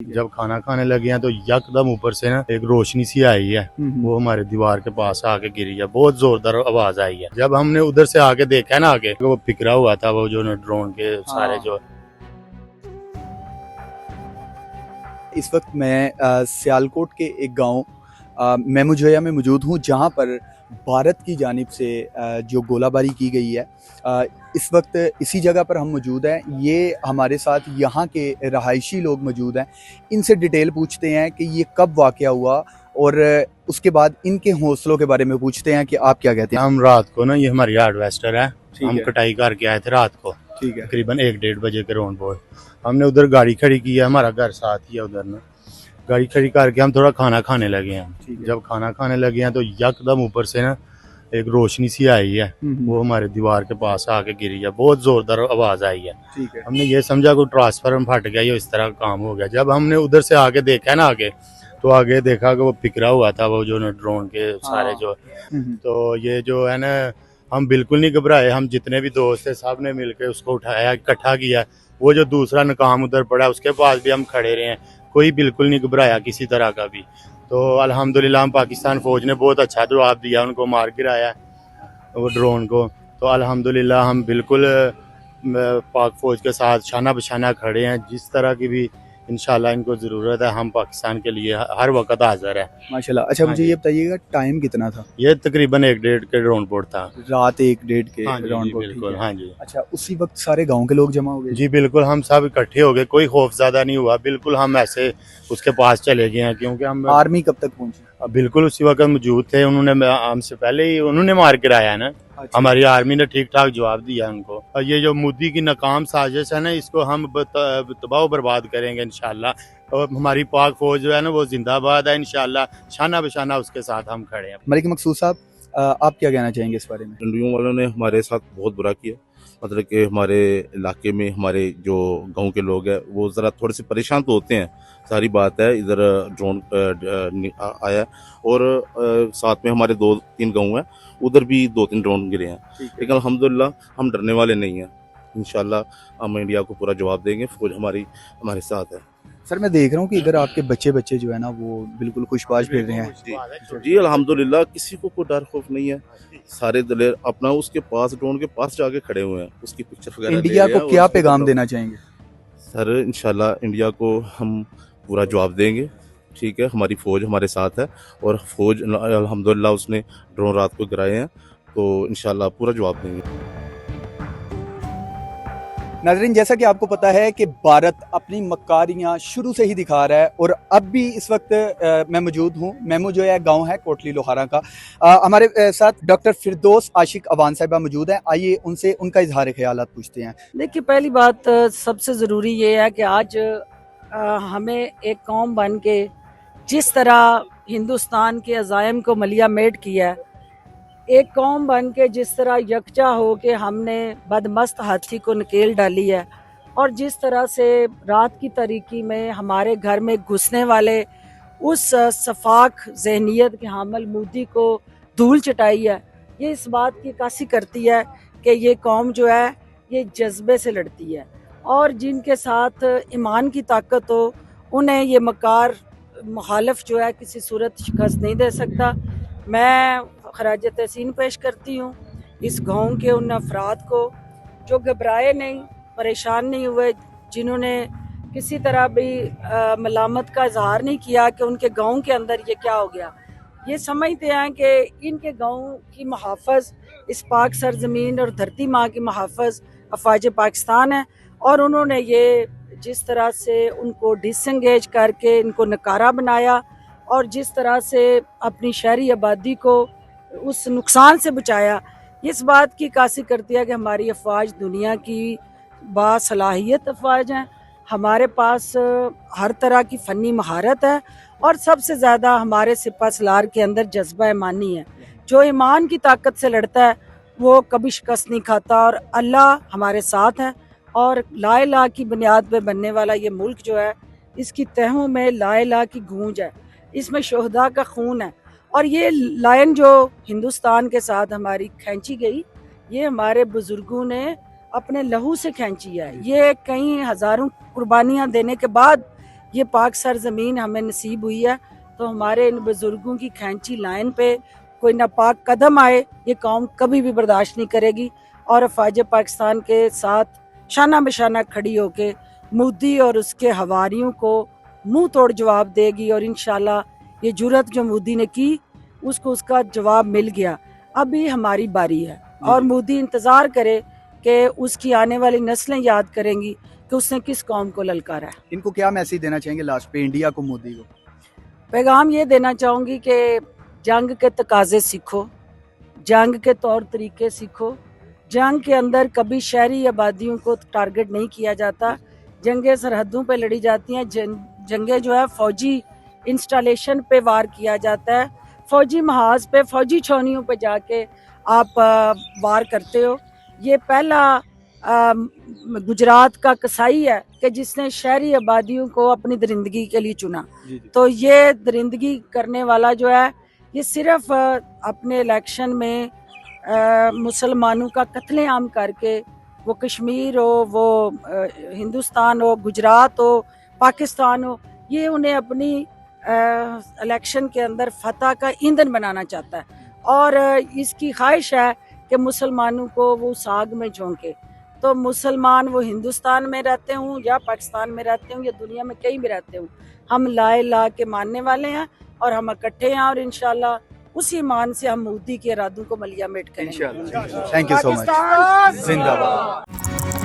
जब खाना खाने लगे हैं तो यकदम ऊपर से ना एक रोशनी सी आई है, वो हमारे दीवार के पास आके गिरी है। बहुत जोरदार आवाज आई है। जब हमने उधर से आके देखा है ना, आगे वो बिखरा हुआ था, वो जो ड्रोन के सारे जो। इस वक्त मैं सियालकोट के एक गांव मेमुजोया में मौजूद हूं, जहां पर भारत की जानिब से जो गोलाबारी की गई है, इस वक्त इसी जगह पर हम मौजूद हैं। ये हमारे साथ यहाँ के रहायशी लोग मौजूद हैं। इनसे डिटेल पूछते हैं कि ये कब वाक़या हुआ और उसके बाद इनके हौसलों के बारे में पूछते हैं कि आप क्या कहते हैं। हम रात को ना, ये हमारी हार्वेस्टर है, हम है। कटाई करके आए थे रात को, ठीक है। तकरीबन 1-1:30 बजे के राउंड बोर्ड। हमने उधर गाड़ी खड़ी की है, हमारा घर साथ ही है उधर ना। गाड़ी खड़ी करके हम थोड़ा खाना खाने लगे हैं। जब खाना खाने लगे हैं तो यकदम ऊपर से ना एक रोशनी सी आई है, वो हमारे दीवार के पास आके गिरी है। बहुत जोरदार आवाज आई है। ठीक है। हमने ये समझा कोई ट्रांसफार्मर फट गया या इस तरह काम हो गया। जब हमने उधर से आगे देखा ना, आगे तो आगे देखा कि वो बिखरा हुआ था, वो जो ड्रोन के सारे जो। तो ये जो है ना, हम बिल्कुल नहीं घबराए। हम जितने भी दोस्त थे सब ने मिलकर उसको उठाया, इकट्ठा किया। वो जो दूसरा नाकाम उधर पड़ा उसके पास भी हम खड़े रहे हैं, कोई बिल्कुल नहीं घबराया किसी तरह का भी। तो अल्हम्दुलिल्लाह हम पाकिस्तान फौज ने बहुत अच्छा जवाब दिया, उनको मार गिराया वो ड्रोन को। तो अल्हम्दुलिल्लाह हम बिल्कुल पाक फौज के साथ शाना बशाना खड़े हैं। जिस तरह की भी इंशाल्लाह इनको ज़रूरत है, हम पाकिस्तान के लिए हर वक्त हाजिर है। माशाल्लाह। अच्छा, हाँ मुझे जी। ये बताइएगा टाइम कितना था? ये तकरीबन 1-1:30 के राउंड बोर्ड था। रात 1-1:30 के हाँ जी, राउंड जी, बोर्ड। बिल्कुल। हाँ जी, अच्छा, उसी वक्त सारे गांव के लोग जमा हो गए? जी बिल्कुल, हम सब इकट्ठे हो गए, कोई खौफ ज़्यादा नहीं हुआ। बिल्कुल हम ऐसे उसके पास चले गए हैं, क्योंकि हम आर्मी कब तक पहुंची? बिल्कुल उसी वक्त मौजूद थे। उन्होंने हमसे पहले ही उन्होंने मार गिराया है ना। अच्छा। हमारी आर्मी ने ठीक ठाक जवाब दिया उनको। और ये जो मोदी की नाकाम साजिश है ना, इसको हम तबाह बर्बाद करेंगे इंशाल्लाह। और हमारी पाक फौज जो है ना, वो जिंदाबाद है इंशाल्लाह। शाना बशाना उसके साथ हम खड़े हैं। मलिक मकसूद साहब, आप क्या कहना चाहेंगे इस बारे में? हिंदुओं वालों ने हमारे साथ बहुत बुरा किया। मतलब कि हमारे इलाके में हमारे जो गांव के लोग हैं वो ज़रा थोड़े से परेशान तो होते हैं, सारी बात है। इधर ड्रोन आया और साथ में हमारे 2-3 गांव हैं, उधर भी 2-3 ड्रोन गिरे हैं। लेकिन अल्हम्दुलिल्लाह हम डरने वाले नहीं हैं। इंशाल्लाह हम इंडिया को पूरा जवाब देंगे। फौज हमारे साथ है। सर, मैं देख रहा हूँ कि इधर आपके बच्चे जो है ना, वो बिल्कुल खुशबाश फिर रहे हैं। जी अल्हम्दुलिल्लाह, किसी को कोई डर खौफ नहीं है। सारे दलेर अपना उसके पास, ड्रोन के पास जाके खड़े हुए हैं, उसकी पिक्चर वगैरह ले इंडिया रहे को हैं। क्या उसको पैगाम मतलब- देना चाहेंगे? सर इंशाल्लाह इंडिया को हम पूरा जवाब देंगे। ठीक है, हमारी फौज हमारे साथ है और फौज अल्हम्दुलिल्लाह उसने ड्रोन रात को गिराए हैं, तो इंशाल्लाह पूरा जवाब देंगे। नाज़रीन, जैसा कि आपको पता है कि भारत अपनी मक्कारियाँ शुरू से ही दिखा रहा है और अब भी इस वक्त मैं मौजूद हूँ। मेमुजोया गांव है कोटली लोहारा का। हमारे साथ डॉक्टर फिरदौस आशिक अवान साहिबा मौजूद हैं। आइए उनसे उनका इजहार ख्यालात पूछते हैं। देखिए, पहली बात सबसे ज़रूरी ये है कि आज हमें एक कौम बन के जिस तरह हिंदुस्तान के अज़ायम को मलिया मेट किया है, एक कौम बन के जिस तरह यकजा हो के हमने बदमस्त हाथी को नकेल डाली है, और जिस तरह से रात की तारीकी में हमारे घर में घुसने वाले उस सफाक जहनीत के हामिल मोदी को धूल चटाई है, ये इस बात की कासी करती है कि ये कौम जो है ये जज्बे से लड़ती है, और जिनके साथ ईमान की ताकत हो उन्हें ये मकार मुखालिफ जो है किसी सूरत शिकस्त नहीं दे सकता। मैं खराज तहसीन पेश करती हूँ इस गांव के उन अफराद को जो घबराए नहीं, परेशान नहीं हुए, जिन्होंने किसी तरह भी मलामत का इजहार नहीं किया कि उनके गांव के अंदर ये क्या हो गया। ये समझते हैं कि इनके गांव की मुहाफ़िज़ इस पाक सरजमीन और धरती माँ की मुहाफ़िज़ अफ़वाज पाकिस्तान है, और उन्होंने ये जिस तरह से उनको डिसंगेज करके इनको नकारा बनाया और जिस तरह से अपनी शहरी आबादी को उस नुकसान से बचाया, इस बात की कासी करती है कि हमारी अफवाज दुनिया की बासलाहियत अफवाज हैं। हमारे पास हर तरह की फ़नी महारत है, और सबसे ज़्यादा हमारे सिपा सलार के अंदर जज्बा ईमानी है। जो ईमान की ताकत से लड़ता है वो कभी शिकस्त नहीं खाता, और अल्लाह हमारे साथ है। और ला इलाहा की बुनियाद पे बनने वाला ये मुल्क जो है, इसकी तहों में ला इलाहा की गूंज है, इसमें शोहदा का खून है। और ये लाइन जो हिंदुस्तान के साथ हमारी खींची गई, ये हमारे बुजुर्गों ने अपने लहू से खींची है। ये कई हज़ारों कुर्बानियाँ देने के बाद ये पाक सरजमीन हमें नसीब हुई है, तो हमारे इन बुजुर्गों की खैंची लाइन पे कोई नापाक कदम आए ये कौम कभी भी बर्दाश्त नहीं करेगी और अफवाज पाकिस्तान के साथ शाना बशाना खड़ी होके मोदी और उसके हवारियों को मुंह तोड़ जवाब देगी। और इंशाल्लाह ये जुर्रत जो मोदी ने की उसको उसका जवाब मिल गया। अभी हमारी बारी है और मोदी इंतज़ार करे कि उसकी आने वाली नस्लें याद करेंगी कि उसने किस कौम को ललकारा है। इनको क्या मैसेज देना चाहेंगे लास्ट पे, इंडिया को, मोदी को? पैगाम ये देना चाहूँगी कि जंग के तकाजे सीखो, जंग के तौर तरीके सीखो। जंग के अंदर कभी शहरी आबादियों को टारगेट नहीं किया जाता, जंगें सरहदों पे लड़ी जाती हैं, जंगें जो है फौजी इंस्टॉलेशन पे वार किया जाता है, फौजी महाज पे, फौजी छावनियों पे जाके आप वार करते हो। ये पहला गुजरात का कसाई है कि जिसने शहरी आबादियों को अपनी दरिंदगी के लिए चुना। तो ये दरिंदगी करने वाला जो है ये सिर्फ अपने इलेक्शन में मुसलमानों का कत्लेआम करके, वो कश्मीर हो, वो हिंदुस्तान हो, गुजरात हो, पाकिस्तान हो, ये उन्हें अपनी इलेक्शन के अंदर फतह का ईंधन बनाना चाहता है और इसकी ख्वाहिश है कि मुसलमानों को वो साग में झोंके। तो मुसलमान वो हिंदुस्तान में रहते हों या पाकिस्तान में रहते हों या दुनिया में कहीं भी रहते हों, हम ला इलाहा के मानने वाले हैं और हम इकट्ठे हैं और इंशाल्लाह उसी ईमान से हम मोदी के इरादों को मलिया मेट करेंगे। इंशाल्लाह। Thank you so much. जिंदाबाद।